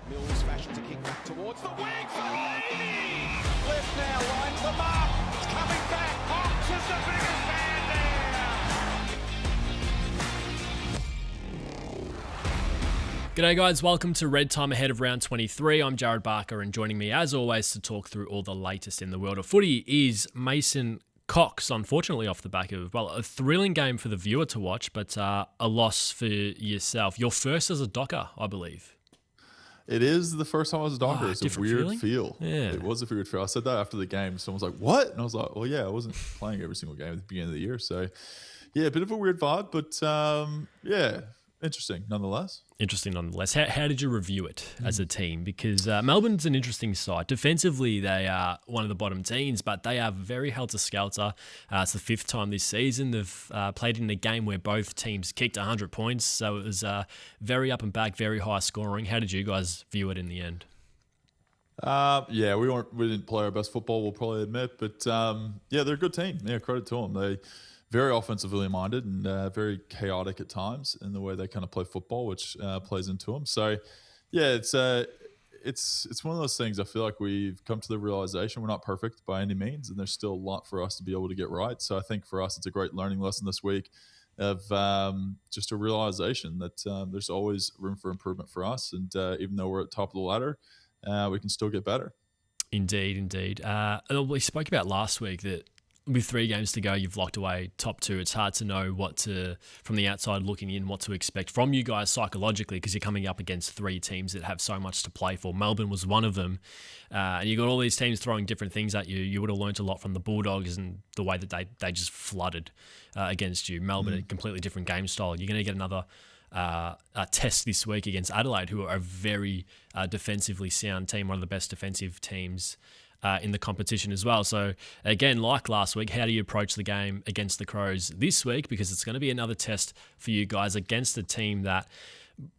Mills fashions a kick back towards the wing for Lady! Left now, lines them up. It's coming back. Hawks is the biggest man there. G'day guys, welcome to Red Time ahead of round 23. I'm Jared Barker, and joining me as always to talk through all the latest in the world of footy is Mason Cox, unfortunately off the back of, well, a thrilling game for the viewer to watch, but a loss for yourself. Your first as a Docker, I believe. It is the first time I was a Docker. It's a weird feel. Yeah. It was a weird feel. I said that after the game. Someone was like, what? And I was like, well, yeah, I wasn't playing every single game at the beginning of the year. So, yeah, a bit of a weird vibe, but yeah, interesting nonetheless. Interesting nonetheless. How did you review it as a team? Because Melbourne's an interesting side. Defensively, they are one of the bottom teams, but they are very helter-skelter. It's the fifth time this season. They've played in a game where both teams kicked 100 points, so it was very up and back, very high scoring. How did you guys view it in the end? Yeah, we didn't play our best football, we'll probably admit, but yeah, they're a good team. Yeah, credit to them. They very offensively minded and very chaotic at times in the way they kind of play football, which plays into them. So, yeah, it's one of those things. I feel like we've come to the realization we're not perfect by any means, and there's still a lot for us to be able to get right. So I think for us, it's a great learning lesson this week of just a realization that there's always room for improvement for us, and even though we're at the top of the ladder, we can still get better. Indeed. We spoke about last week that with 3 games to go, you've locked away top 2. It's hard to know from the outside looking in, what to expect from you guys psychologically, because you're coming up against 3 teams that have so much to play for. Melbourne was one of them. And you got all these teams throwing different things at you. You would have learned a lot from the Bulldogs and the way that they just flooded against you. Melbourne, a completely different game style. You're going to get another test this week against Adelaide, who are a very defensively sound team, one of the best defensive teams in the competition as well. So again, like last week, how do you approach the game against the Crows this week? Because it's going to be another test for you guys against a team that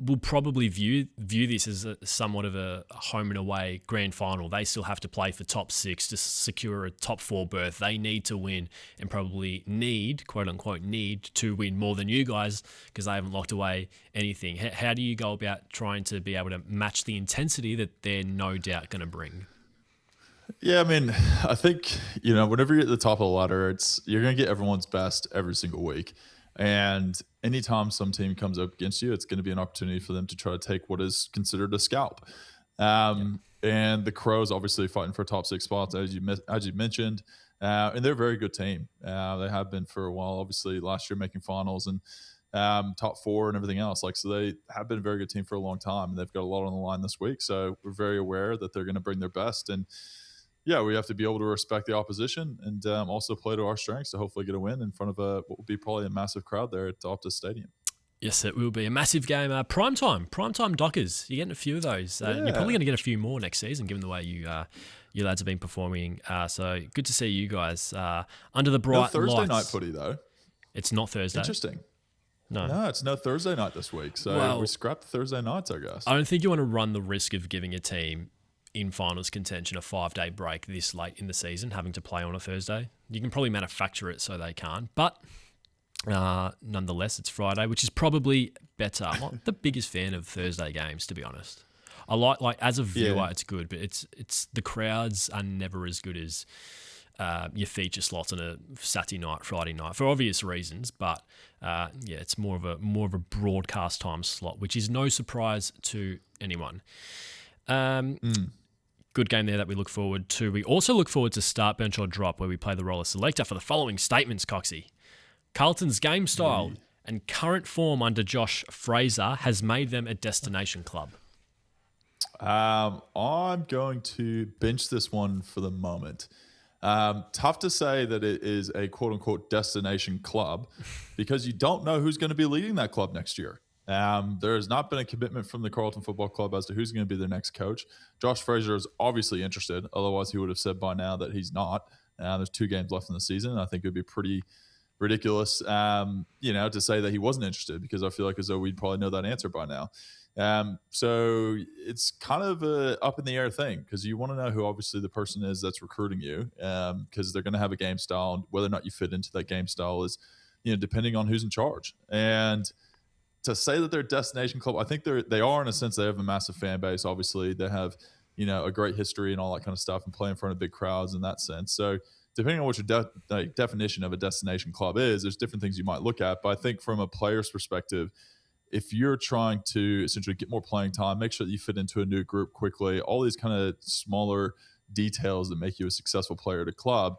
will probably view this as somewhat of a home and away grand final. They still have to play for top 6 to secure a top 4 berth. They need to win, and probably quote unquote need to win more than you guys, because they haven't locked away anything. How do you go about trying to be able to match the intensity that they're no doubt going to bring? Yeah, I mean, I think, whenever you're at the top of the ladder, you're going to get everyone's best every single week. And anytime some team comes up against you, it's going to be an opportunity for them to try to take what is considered a scalp. And the Crows obviously fighting for top 6 spots, as you mentioned. And they're a very good team. They have been for a while, obviously last year making finals and top 4 and everything else. So they have been a very good team for a long time, and they've got a lot on the line this week. So we're very aware that they're going to bring their best. And yeah, we have to be able to respect the opposition and also play to our strengths to hopefully get a win in front of what will be probably a massive crowd there at Optus Stadium. Yes, it will be a massive game. Primetime Dockers. You're getting a few of those. You're probably going to get a few more next season, given the way you lads have been performing. So good to see you guys under the bright no Thursday lights. Night footy, though. It's not Thursday. Interesting. No, it's no Thursday night this week. So we scrapped the Thursday nights, I guess. I don't think you want to run the risk of giving a team in finals contention a 5-day break this late in the season, having to play on a Thursday. You can probably manufacture it so they can't, but nonetheless, it's Friday, which is probably better. I'm not the biggest fan of Thursday games, to be honest. I like as a viewer, It's good, but it's the crowds are never as good as your feature slots on a Saturday night, Friday night, for obvious reasons. But it's more of a broadcast time slot, which is no surprise to anyone. Good game there that we look forward to. We also look forward to Start, Bench or Drop, where we play the role of selector for the following statements, Coxie. Carlton's game style and current form under Josh Fraser has made them a destination club. I'm going to bench this one for the moment. Tough to say that it is a quote-unquote destination club because you don't know who's going to be leading that club next year. There has not been a commitment from the Carlton Football Club as to who's going to be their next coach. Josh Fraser is obviously interested. Otherwise, he would have said by now that he's not. There's 2 games left in the season. I think it would be pretty ridiculous, to say that he wasn't interested, because I feel like as though we'd probably know that answer by now. So it's kind of a up in the air thing, because you want to know who obviously the person is that's recruiting you, because they're going to have a game style, and whether or not you fit into that game style is, depending on who's in charge. And to say that they're a destination club, I think they are in a sense. They have a massive fan base. Obviously, they have a great history and all that kind of stuff, and play in front of big crowds in that sense. So depending on what your definition of a destination club is, there's different things you might look at. But I think from a player's perspective, if you're trying to essentially get more playing time, make sure that you fit into a new group quickly, all these kind of smaller details that make you a successful player at a club,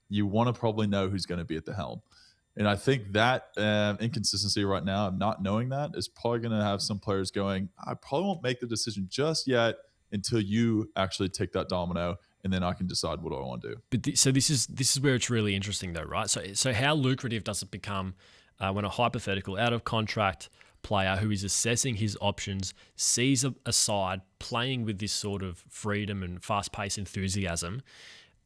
you want to probably know who's going to be at the helm. And I think that inconsistency right now of not knowing that is probably going to have some players going, I probably won't make the decision just yet until you actually take that domino, and then I can decide what I want to do. But so this is where it's really interesting, though, right? So how lucrative does it become when a hypothetical out of contract player who is assessing his options sees a side playing with this sort of freedom and fast-paced enthusiasm,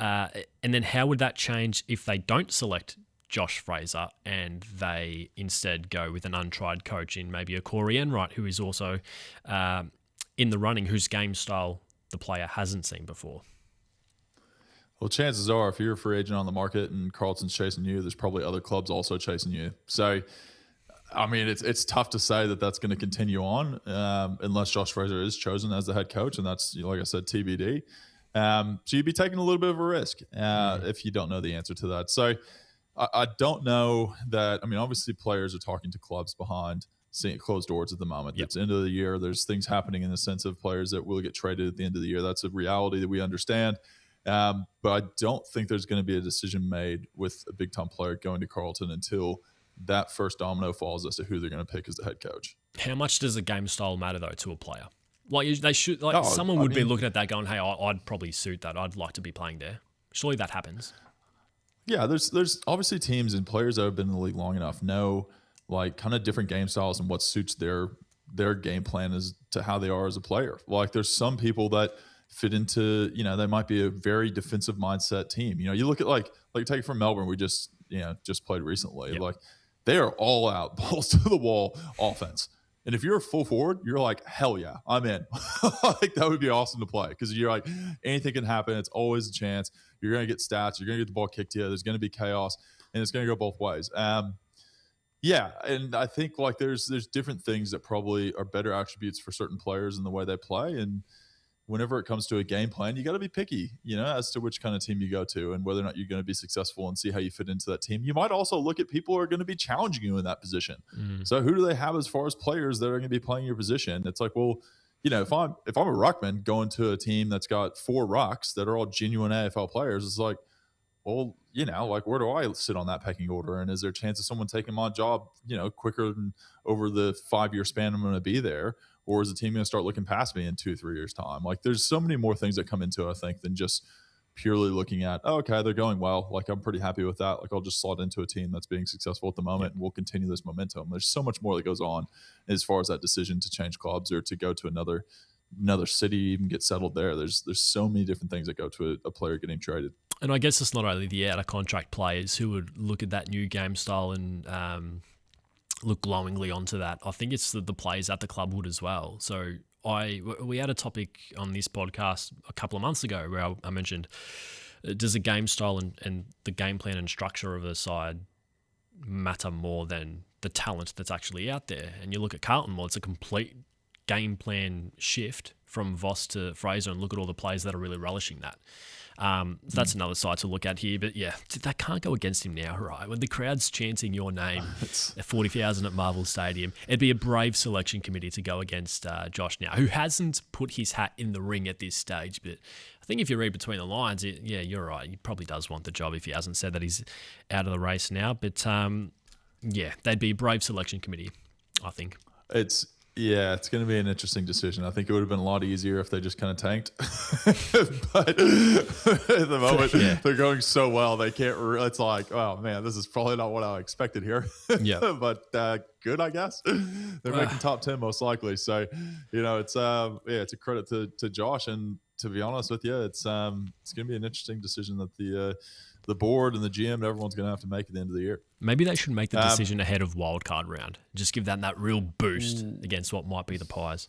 and then how would that change if they don't select Josh Fraser and they instead go with an untried coach in maybe a Corey Enright, who is also in the running, whose game style the player hasn't seen before? Well, chances are if you're a free agent on the market and Carlton's chasing you, there's probably other clubs also chasing you. So, I mean, it's tough to say that that's going to continue on unless Josh Fraser is chosen as the head coach, and that's, like I said, TBD. So you'd be taking a little bit of a risk if you don't know the answer to that. So I don't know that. I mean, obviously players are talking to clubs behind closed doors at the moment. Yep. It's end of the year. There's things happening in the sense of players that will get traded at the end of the year. That's a reality that we understand. But I don't think there's going to be a decision made with a big-time player going to Carlton until that first domino falls as to who they're going to pick as the head coach. How much does the game style matter, though, to a player? Like they should, like someone would be looking at that going, "Hey, I'd probably suit that. I'd like to be playing there." Surely that happens. Yeah, there's obviously teams and players that have been in the league long enough know like kind of different game styles and what suits their game plan as to how they are as a player. Like there's some people that fit into, they might be a very defensive mindset team. You look at like take it from Melbourne, we just played recently. Yep. Like they are all out, balls to the wall offense. And if you're a full forward, you're like, hell yeah, I'm in. Like that would be awesome to play because you're like, anything can happen. It's always a chance. You're going to get stats. You're going to get the ball kicked to you. There's going to be chaos, and it's going to go both ways. Yeah, and I think like there's different things that probably are better attributes for certain players in the way they play. And whenever it comes to a game plan, you got to be picky, as to which kind of team you go to and whether or not you're going to be successful and see how you fit into that team. You might also look at people who are going to be challenging you in that position. Mm-hmm. So who do they have as far as players that are going to be playing your position? It's like, well, if I'm a ruckman going to a team that's got 4 rucks that are all genuine AFL players, it's like, well, like where do I sit on that pecking order? And is there a chance of someone taking my job, quicker than over the 5-year span I'm going to be there? Or is the team going to start looking past me in 2-3 years' time? Like there's so many more things that come into it, I think, than just purely looking at, oh, okay, they're going well. Like I'm pretty happy with that. Like I'll just slot into a team that's being successful at the moment and we'll continue this momentum. There's so much more that goes on as far as that decision to change clubs or to go to another city, even get settled there. There's so many different things that go to a player getting traded. And I guess it's not only the out-of-contract players who would look at that new game style and look glowingly onto that. I think it's the players at the club would as well. So we had a topic on this podcast a couple of months ago where I mentioned, does the game style and the game plan and structure of a side matter more than the talent that's actually out there? And you look at Carlton, well, it's a complete game plan shift from Voss to Fraser, and look at all the players that are really relishing that. That's another side to look at here. But yeah, that can't go against him now, right? When the crowd's chanting your name at 40,000 at Marvel Stadium, it'd be a brave selection committee to go against Josh now, who hasn't put his hat in the ring at this stage. But I think if you read between the lines, you're right. He probably does want the job if he hasn't said that he's out of the race now. But yeah, they'd be a brave selection committee, I think. It's going to be an interesting decision. I think it would have been a lot easier if they just kind of tanked. But at the moment, they're going so well, they can't. It's like, oh man, this is probably not what I expected here. Yeah, but good, I guess. They're making top 10 most likely. So, it's a credit to Josh. And to be honest with you, it's going to be an interesting decision that the board and the GM and everyone's going to have to make at the end of the year. Maybe they should make the decision ahead of wildcard round. Just give that real boost against what might be the Pies.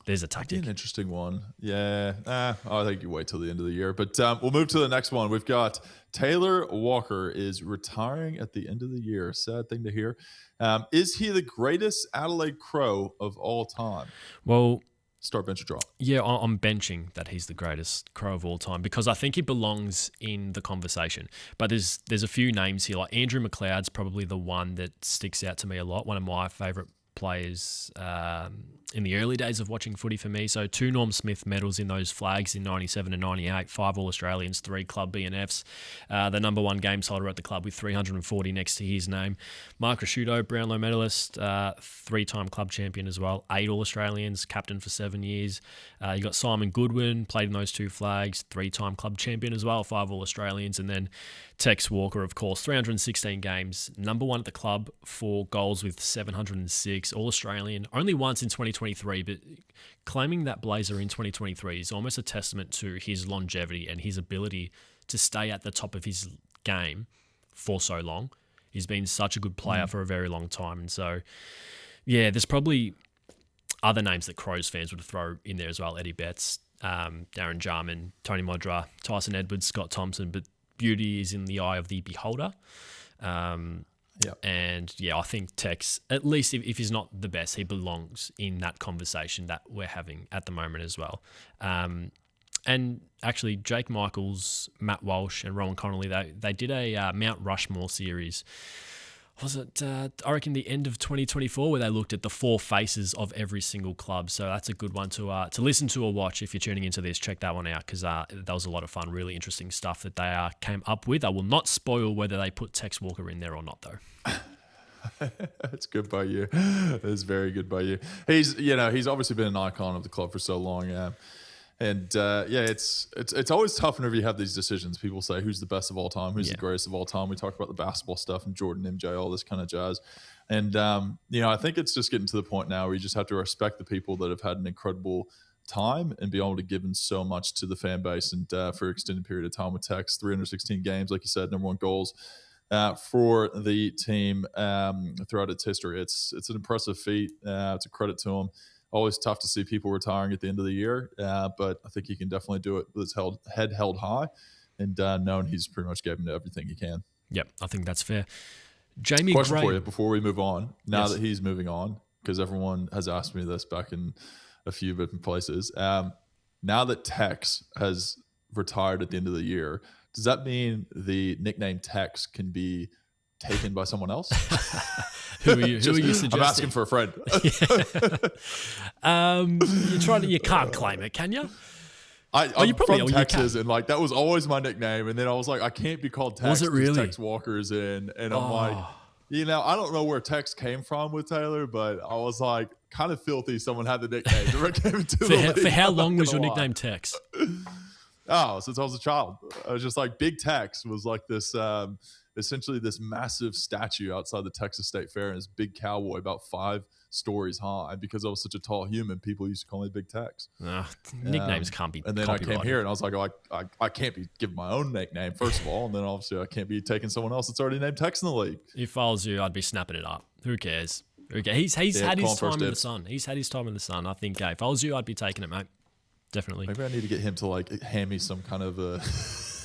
There's a That'd tactic. be an interesting one. Yeah. I think you wait till the end of the year. But we'll move to the next one. We've got Taylor Walker is retiring at the end of the year. Sad thing to hear. Is he the greatest Adelaide Crow of all time? Well, Start, bench, or drop. yeah, I'm benching that he's the greatest Crow of all time because I think he belongs in the conversation. But there's a few names here. Like Andrew McLeod's probably the one that sticks out to me a lot. One of my favourite players in the early days of watching footy for me. So 2 Norm Smith medals in those flags in 97 and 98, 5 All-Australians, 3 club BNFs, the number 1 games holder at the club with 340 next to his name. Mark Rasciuto, Brownlow medalist, 3-time club champion as well, 8 All-Australians, captain for 7 years. You got Simon Goodwin, played in those 2 flags, 3-time club champion as well, 5 All-Australians, and then Tex Walker, of course, 316 games, number 1 at the club for goals with 706, All-Australian, only once in 2023, but claiming that blazer in 2023 is almost a testament to his longevity and his ability to stay at the top of his game for so long. He's been such a good player for a very long time. And so, yeah, there's probably other names that Crows fans would throw in there as well. Eddie Betts, Darren Jarman, Tony Modra, Tyson Edwards, Scott Thompson, but beauty is in the eye of the beholder. And yeah, I think Tex, at least if he's not the best, he belongs in that conversation that we're having at the moment as well. And actually, Jake Michaels, Matt Walsh, and Rowan Connolly, they did a Mount Rushmore series. Was it, I reckon, the end of 2024, where they looked at the 4 faces of every single club. So that's a good one to listen to or watch if you're tuning into this. Check that one out because that was a lot of fun, really interesting stuff that they came up with. I will not spoil whether they put Tex Walker in there or not, though. That's good by you. That's very good by you. He's obviously been an icon of the club for so long. And it's always tough whenever you have these decisions. People say, who's the best of all time? Who's the greatest of all time? We talk about the basketball stuff and Jordan, MJ, all this kind of jazz. And, I think it's just getting to the point now where you just have to respect the people that have had an incredible time and be able to give in so much to the fan base. And for an extended period of time with Tex, 316 games, like you said, number 1 goals for the team throughout its history. It's an impressive feat. It's a credit to him. Always tough to see people retiring at the end of the year, but I think he can definitely do it with his head held high and knowing he's pretty much given everything he can. Yep, I think that's fair. Jaymie Question Graham. for you before we move on, now that he's moving on, because everyone has asked me this back in a few different places. Now that Tex has retired at the end of the year, does that mean the nickname Tex can be taken by someone else? Who are you suggesting? I'm asking for a friend. You can't claim it, can you? I'm from Texas, and that was always my nickname. And then I was like, I can't be called Tex. Was it really? Tex Walker's in, and I'm like, I don't know where Tex came from with Taylor, but I was like, kind of filthy. Someone had the nickname. For how long was your nickname Tex? Oh, since I was a child. I was just like, Big Tex was like this. Essentially this massive statue outside the Texas State Fair, and this big cowboy about 5 stories high. Because I was such a tall human, people used to call me Big Tex. Nicknames can't be. And then I came here and I was like, I can't be giving my own nickname first of all, and then obviously I can't be taking someone else that's already named Tex in the league. If I was you, I'd be snapping it up. Who cares? He's had his time in the sun. He's had his time in the sun. I think if I was you, I'd be taking it, mate. Definitely. Maybe I need to get him to hand me some kind of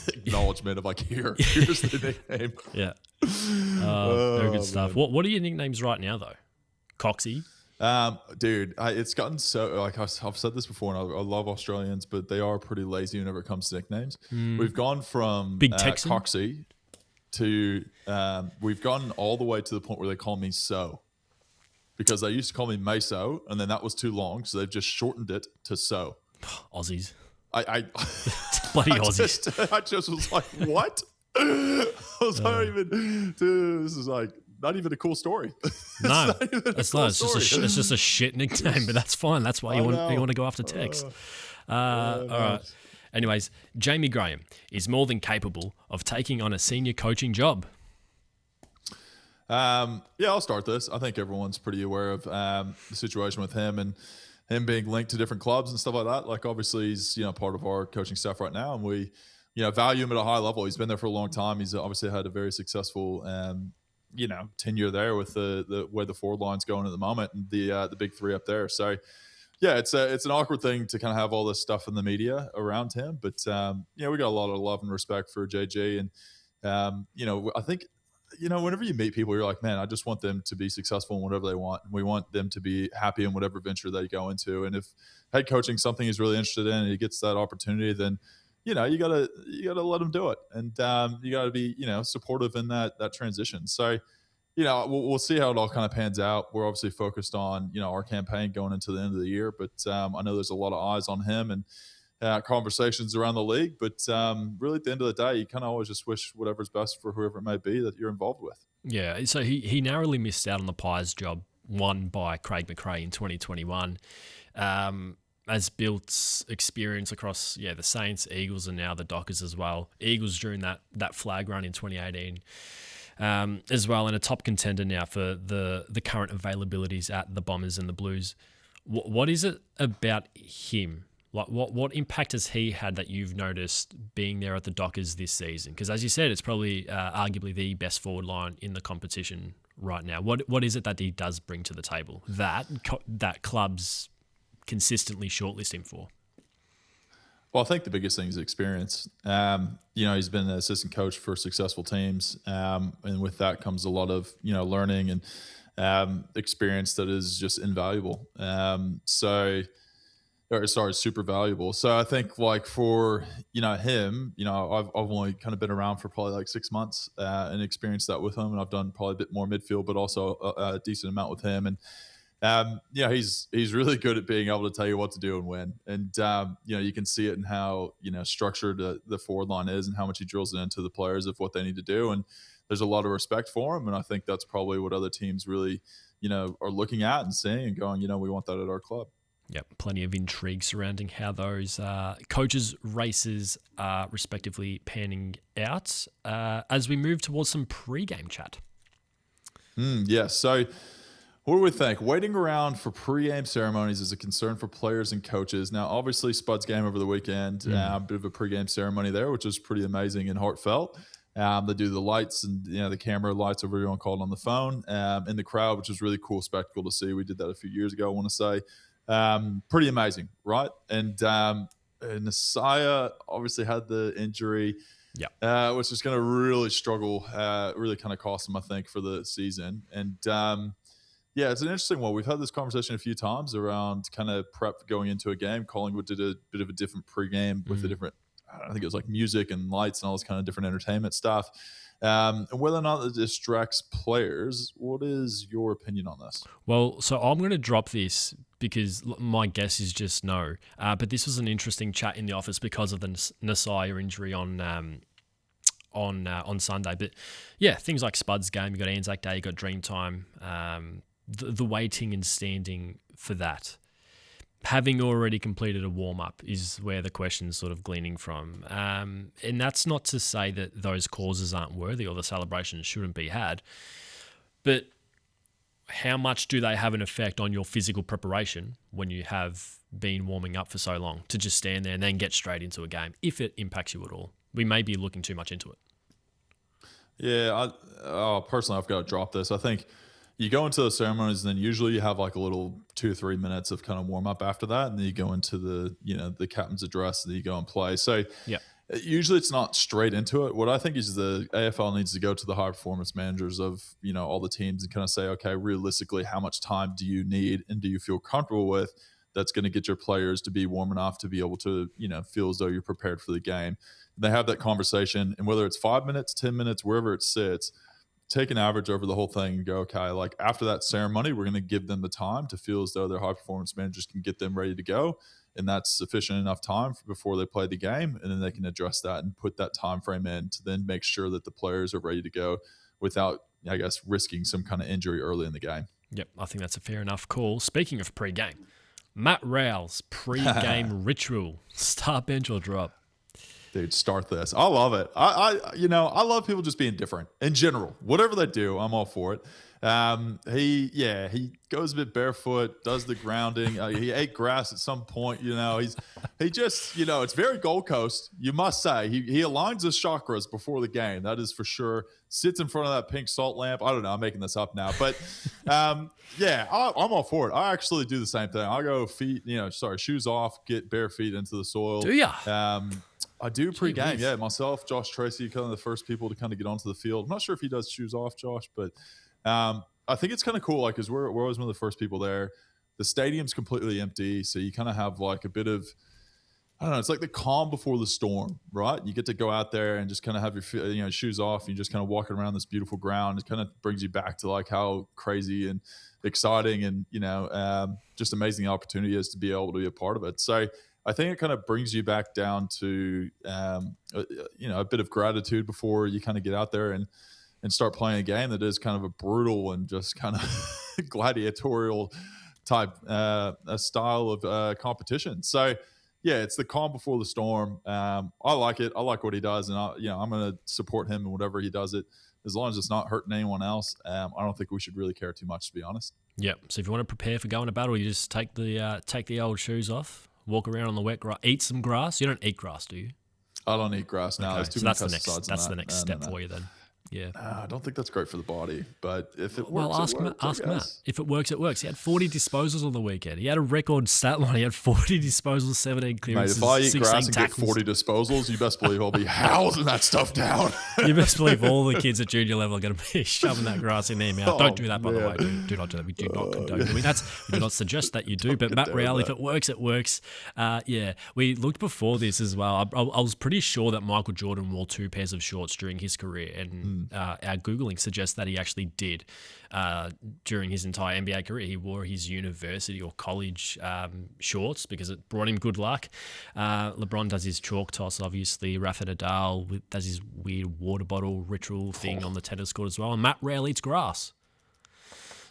acknowledgement of here's the nickname. Yeah. Very good stuff. Man. What are your nicknames right now though? Coxie? Dude, it's gotten so I've said this before, and I love Australians, but they are pretty lazy whenever it comes to nicknames. We've gone from Big Texan Coxie to we've gotten all the way to the point where they call me So, because they used to call me Meso, and then that was too long, so they've just shortened it to So. Aussies. I Bloody Aussies. I just was like, what? I was not even. Dude, this is not even a cool story. No, it's not. It's just a shit nickname, but that's fine. That's why you want to go after Tex. All right. Anyways, Jaymie Graham is more than capable of taking on a senior coaching job. I'll start this. I think everyone's pretty aware of the situation with him and him being linked to different clubs and stuff like that. Obviously he's, part of our coaching staff right now, and we, value him at a high level. He's been there for a long time. He's obviously had a very successful, tenure there with the where the forward line's going at the moment, and the big 3 up there. So, yeah, it's an awkward thing to kind of have all this stuff in the media around him, but we got a lot of love and respect for JG, and I think whenever you meet people, you're like, man, I just want them to be successful in whatever they want, and we want them to be happy in whatever venture they go into. And if head coaching is something he's really interested in, and he gets that opportunity, then you gotta let him do it, and you gotta be supportive in that transition. So we'll see how it all kind of pans out. We're obviously focused on, our campaign going into the end of the year, but I know there's a lot of eyes on him and conversations around the league. But really, at the end of the day, you kind of always just wish whatever's best for whoever it may be that you're involved with. Yeah, so he narrowly missed out on the Pies job won by Craig McRae in 2021. As Bilt's experience across the Saints, Eagles, and now the Dockers as well. Eagles during that flag run in 2018. As well, and a top contender now for the current availabilities at the Bombers and the Blues. What is it about him? Like, what impact has he had that you've noticed being there at the Dockers this season? Because as you said, it's probably arguably the best forward line in the competition right now. What is it that he does bring to the table that clubs consistently shortlist him for? Well, I think the biggest thing is experience. He's been an assistant coach for successful teams, and with that comes a lot of learning and experience that is just invaluable. Super valuable. So I think like for him, I've only kind of been around for probably like 6 months and experienced that with him, and I've done probably a bit more midfield, but also a decent amount with him. And he's really good at being able to tell you what to do and when. And you can see it in how structured the forward line is and how much he drills it into the players of what they need to do. And there's a lot of respect for him, and I think that's probably what other teams really are looking at and seeing and going, we want that at our club. Yep, plenty of intrigue surrounding how those coaches' races are respectively panning out as we move towards some pre-game chat. So what do we think? Waiting around for pre-game ceremonies is a concern for players and coaches. Now, obviously, Spud's game over the weekend, a bit of a pre-game ceremony there, which was pretty amazing and heartfelt. They do the lights and the camera lights, or everyone called on the phone, in the crowd, which was really cool spectacle to see. We did that a few years ago, I want to say. Pretty amazing, right? And Nasiah obviously had the injury, which is going to really struggle, really kind of cost him, I think, for the season. And it's an interesting one. We've had this conversation a few times around kind of prep going into a game. Collingwood did a bit of a different pregame with a different, I think it was like music and lights and all this kind of different entertainment stuff. And whether or not it distracts players, what is your opinion on this? Well, so I'm going to drop this because my guess is just no. But this was an interesting chat in the office because of the Nasiah injury on Sunday. But yeah, things like Spud's game, you got Anzac Day, you got Dreamtime, the waiting and standing for that. Having already completed a warm-up is where the question's sort of gleaning from. And that's not to say that those causes aren't worthy or the celebrations shouldn't be had. But how much do they have an effect on your physical preparation when you have been warming up for so long to just stand there and then get straight into a game, if it impacts you at all? We may be looking too much into it. Yeah, personally, I've got to drop this. I think you go into the ceremonies, and then usually you have like a little 2 or 3 minutes of kind of warm up after that, and then you go into the captain's address, and then you go and play. So usually it's not straight into it. What I think is the AFL needs to go to the high performance managers of all the teams and kind of say, okay, realistically, how much time do you need and do you feel comfortable with that's going to get your players to be warm enough to be able to feel as though you're prepared for the game. They have that conversation, and whether it's 5 minutes, 10 minutes, wherever it sits, take an average over the whole thing and go, okay, like after that ceremony, we're going to give them the time to feel as though their high performance managers can get them ready to go. And that's sufficient enough time before they play the game. And then they can address that and put that time frame in to then make sure that the players are ready to go without, I guess, risking some kind of injury early in the game. Yep, I think that's a fair enough call. Speaking of pre-game, Matt Rowell's pre-game ritual, start, bench or drop? Dude, start this. I love it. I love people just being different in general. Whatever they do, I'm all for it. He goes a bit barefoot, does the grounding. He ate grass at some point. He just it's very Gold Coast. You must say he aligns his chakras before the game. That is for sure. Sits in front of that pink salt lamp. I don't know. I'm making this up now, but I'm all for it. I actually do the same thing. I go shoes off, get bare feet into the soil. Do ya? I do pre-game. Yeah, myself, Josh Tracy, kind of the first people to kind of get onto the field. I'm not sure if he does shoes off, Josh, but I think it's kind of cool, like, because we're always one of the first people there. The stadium's completely empty, so you kind of have like a bit of, I don't know, it's like the calm before the storm, right? You get to go out there and just kind of have your shoes off, and you're just kind of walking around this beautiful ground. It kind of brings you back to like how crazy and exciting and just amazing the opportunity is to be able to be a part of it. So I think it kind of brings you back down to a bit of gratitude before you kind of get out there and start playing a game that is kind of a brutal and just kind of gladiatorial type a style of competition. So yeah, it's the calm before the storm. I like it. I like what he does, and I'm going to support him in whatever he does it, as long as it's not hurting anyone else. I don't think we should really care too much, to be honest. Yep. So if you want to prepare for going to battle, you just take the old shoes off, walk around on the wet grass, eat some grass. You don't eat grass, do you? I don't eat grass now. Okay. So that's the next step for you then. Yeah, I don't think that's great for the body, but if it works, well, ask Matt. If it works, it works. He had 40 disposals on the weekend. He had a record stat line. He had 40 disposals, 17 clearances. Mate, if I eat grass and get 40 disposals, you best believe I'll be housing that stuff down. You best believe all the kids at junior level are going to be shoving that grass in their mouth. Don't do that, by the way. Do not do that. We do not condone doing that. We do not suggest that you do. But Matt Rowell, if it works, it works. We looked before this as well. I was pretty sure that Michael Jordan wore 2 pairs of shorts during his career, and our Googling suggests that he actually did during his entire NBA career. He wore his university or college shorts because it brought him good luck. LeBron does his chalk toss, obviously. Rafa Nadal does his weird water bottle ritual thing on the tennis court as well. And Matt Rowell eats grass.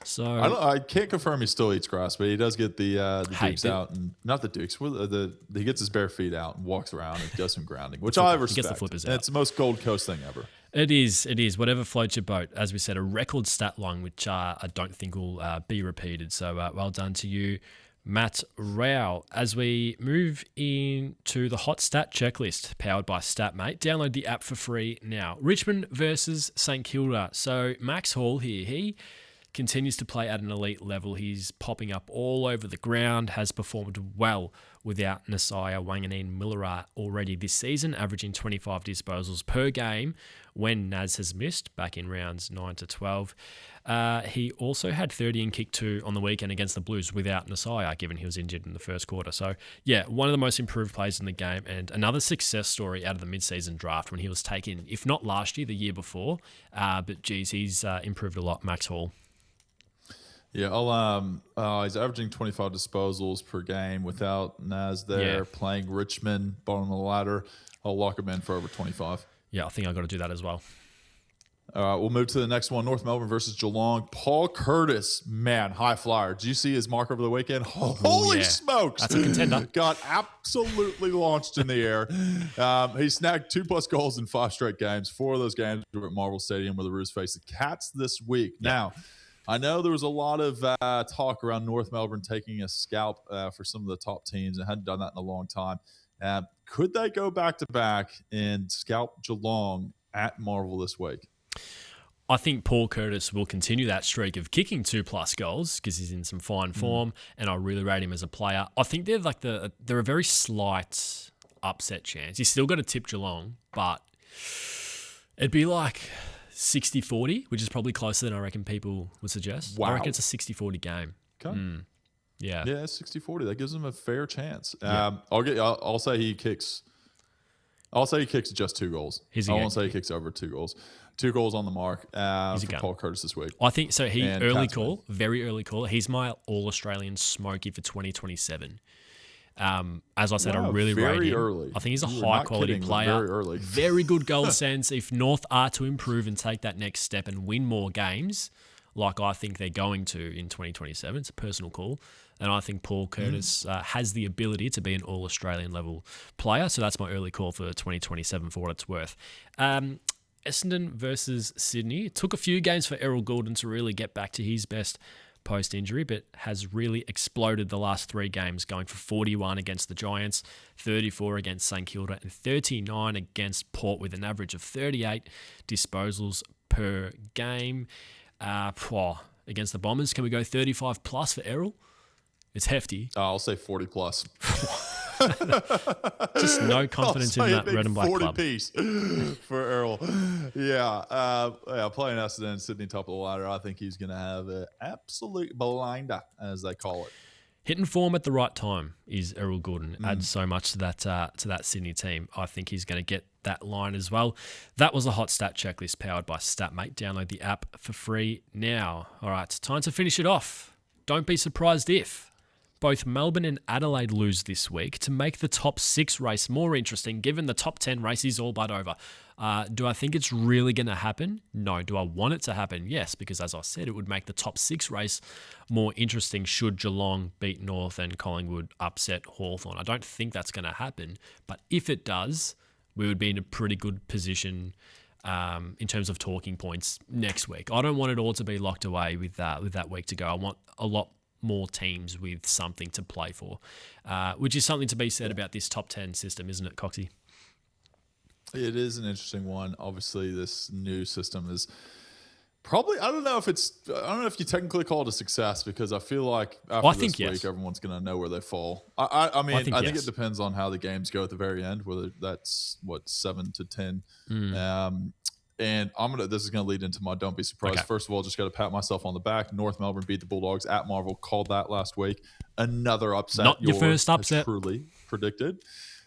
So I can't confirm he still eats grass, but he does get the Dukes out, and not the Dukes. He gets his bare feet out and walks around and does some grounding, which I respect. He gets the flippers out. And it's the most Gold Coast thing ever. It is. Whatever floats your boat. As we said, a record stat line, which I don't think will be repeated. So well done to you, Matt Rowell. As we move into the hot stat checklist powered by StatMate, download the app for free now. Richmond versus St Kilda. So Max Hall here, he continues to play at an elite level. He's popping up all over the ground, has performed well without Nasiah Wanganeen-Milera already this season, averaging 25 disposals per game when Naz has missed back in rounds 9 to 12. He also had 30 in kick 2 on the weekend against the Blues without Nasiah, given he was injured in the first quarter. So, yeah, one of the most improved players in the game, and another success story out of the mid-season draft when he was taken, if not last year, the year before. But, geez, he's improved a lot, Max Hall. Yeah, he's averaging 25 disposals per game without Naz there, playing Richmond, bottom of the ladder. I'll lock him in for over 25. Yeah, I think I've got to do that as well. All right, we'll move to the next one. North Melbourne versus Geelong. Paul Curtis, man, high flyer. Did you see his mark over the weekend? Holy smokes. That's a contender. Got absolutely launched in the air. He snagged 2+ goals in 5 straight games. 4 of those games were at Marvel Stadium where the Roos face the Cats this week. Yep. Now, I know there was a lot of talk around North Melbourne taking a scalp for some of the top teams and hadn't done that in a long time. Could they go back-to-back and scalp Geelong at Marvel this week? I think Paul Curtis will continue that streak of kicking 2+ goals because he's in some fine form, and I really rate him as a player. I think they're a very slight upset chance. He's still got to tip Geelong, but it'd be like 60-40, which is probably closer than I reckon people would suggest. Wow. I reckon it's a 60-40 game. Okay. Yeah. Yeah, 60-40. That gives him a fair chance. I'll say he kicks. I'll say he kicks just 2 goals. I won't say he kicks over 2 goals. 2 goals on the mark for Paul Curtis this week. I think so. Very early call. He's my All-Australian smoky for 2027. As I said, I really rate him. Early. I think he's a high-quality player. Very early. Very good goal sense. If North are to improve and take that next step and win more games, like I think they're going to in 2027. It's a personal call. And I think Paul Curtis has the ability to be an all-Australian level player. So that's my early call for 2027 for what it's worth. Essendon versus Sydney. It took a few games for Errol Goulden to really get back to his best post-injury, but has really exploded the last 3 games, going for 41 against the Giants, 34 against St Kilda, and 39 against Port, with an average of 38 disposals per game. Against the Bombers, can we go 35 plus for Errol? It's hefty. I'll say 40 plus. Just no confidence in that red and black 40 club. piece for Errol. Yeah, playing Essendon and Sydney top of the ladder, I think he's going to have an absolute blinder, as they call it. Hitting form at the right time is Errol Goulden. Adds so much to that Sydney team. I think he's going to get that line as well. That was a hot stat checklist powered by StatMate. Download the app for free now. All right, time to finish it off. Don't be surprised if both Melbourne and Adelaide lose this week to make the top 6 race more interesting, given the top 10 race is all but over. Do I think it's really going to happen? No. Do I want it to happen? Yes, because as I said, it would make the top 6 race more interesting should Geelong beat North and Collingwood upset Hawthorn. I don't think that's going to happen, but if it does, we would be in a pretty good position in terms of talking points next week. I don't want it all to be locked away with that week to go. I want a lot more teams with something to play for, which is something to be said about this top 10 system, isn't it, Coxie? It is an interesting one. Obviously, this new system is probably, I don't know if you technically call it a success, because I feel like after this week, everyone's going to know where they fall. I think it depends on how the games go at the very end, whether that's 7 to 10. And this is gonna lead into my don't be surprised. Okay. First of all, just got to pat myself on the back. North Melbourne beat the Bulldogs at Marvel. Called that last week. Another upset. Not your first upset. Truly predicted.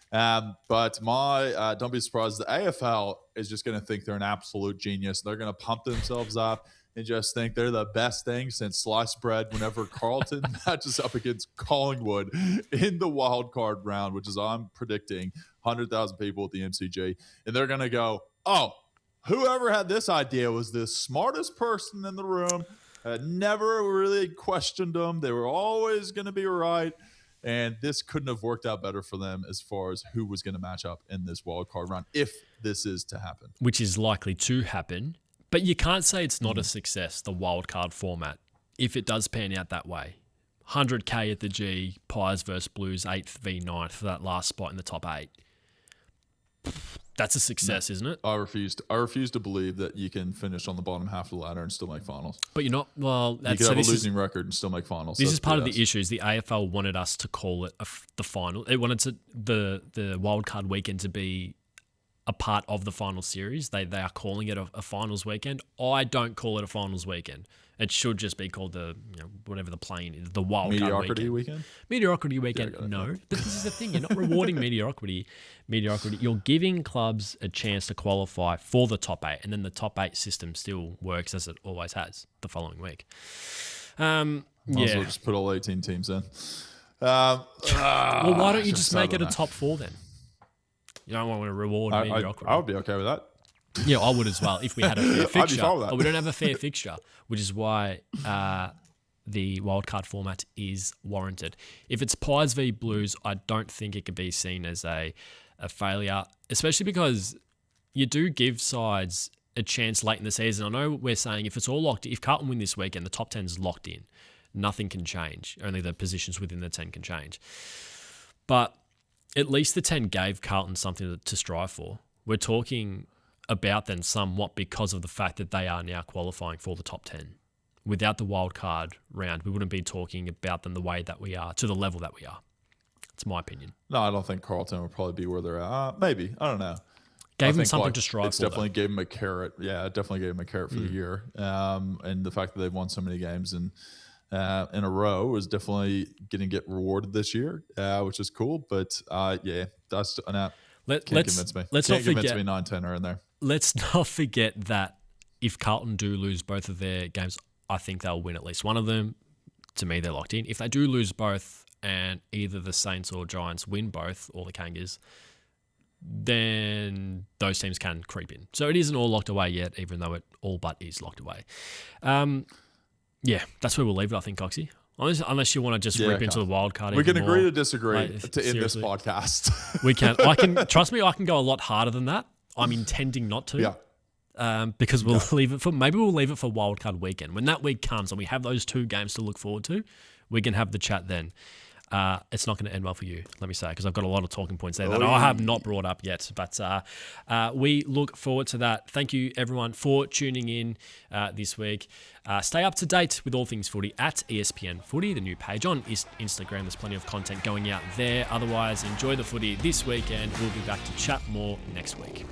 But my don't be surprised. The AFL is just gonna think they're an absolute genius. They're gonna pump themselves up and just think they're the best thing since sliced bread. Whenever Carlton matches up against Collingwood in the wild card round, which is I'm predicting 100,000 people at the MCG, and they're gonna go, oh, whoever had this idea was the smartest person in the room. Never really questioned them. They were always going to be right. And this couldn't have worked out better for them as far as who was going to match up in this wildcard run, if this is to happen. Which is likely to happen. But you can't say it's not a success, the wildcard format, if it does pan out that way. 100K at the G, Pies versus Blues, 8th v 9th for that last spot in the top 8. That's a success, isn't it? I refuse to believe that you can finish on the bottom half of the ladder and still make finals. But you're not. Well, you could have a losing record and still make finals. This is part of the issues. The AFL wanted us to call it the final. It wanted the wildcard weekend to be a part of the final series. They are calling it a finals weekend. I don't call it a finals weekend. It should just be called whatever the plane is, the wild mediocrity weekend. Mediocrity weekend, no. But this is the thing: you're not rewarding mediocrity. You're giving clubs a chance to qualify for the top 8, and then the top 8 system still works as it always has the following week. Might as well just put all 18 teams in. Well, why don't you just make it a top 4 then? You don't want to reward mediocrity. I would be okay with that. Yeah, I would as well if we had a fair fixture. I'd be fine with that. But we don't have a fair fixture, which is why the wildcard format is warranted. If it's Pies v Blues, I don't think it could be seen as a failure, especially because you do give sides a chance late in the season. I know we're saying if Carlton win this weekend, the top 10 is locked in. Nothing can change. Only the positions within the 10 can change. But at least the 10 gave Carlton something to strive for. We're talking about them somewhat because of the fact that they are now qualifying for the top 10. Without the wild card round, we wouldn't be talking about them the way that we are, to the level that we are. It's my opinion. No, I don't think Carlton would probably be where they're at. Maybe. I don't know. Gave them something to strive for. Definitely gave them a carrot. Yeah, it definitely gave them a carrot for the year. And the fact that they've won so many games in a row is definitely going to get rewarded this year, which is cool. But that's an app. Can't convince me. Can't convince me 9-10 are in there. Let's not forget that if Carlton do lose both of their games, I think they'll win at least one of them. To me, they're locked in. If they do lose both and either the Saints or Giants win both, or the Kangas, then those teams can creep in. So it isn't all locked away yet, even though it all but is locked away. Yeah, that's where we'll leave it, I think, Coxie. Unless you want to just rip into the wild card. We can even agree more. to disagree Like, to end this seriously. podcast. We can. Trust me, I can go a lot harder than that. I'm intending not to. Yeah. Because we'll leave it for wildcard weekend. When that week comes and we have those 2 games to look forward to, we can have the chat then. It's not going to end well for you, let me say, because I've got a lot of talking points there that I have not brought up yet. But we look forward to that. Thank you, everyone, for tuning in this week. Stay up to date with all things footy at ESPN Footy, the new page on Instagram. There's plenty of content going out there. Otherwise, enjoy the footy this weekend. We'll be back to chat more next week.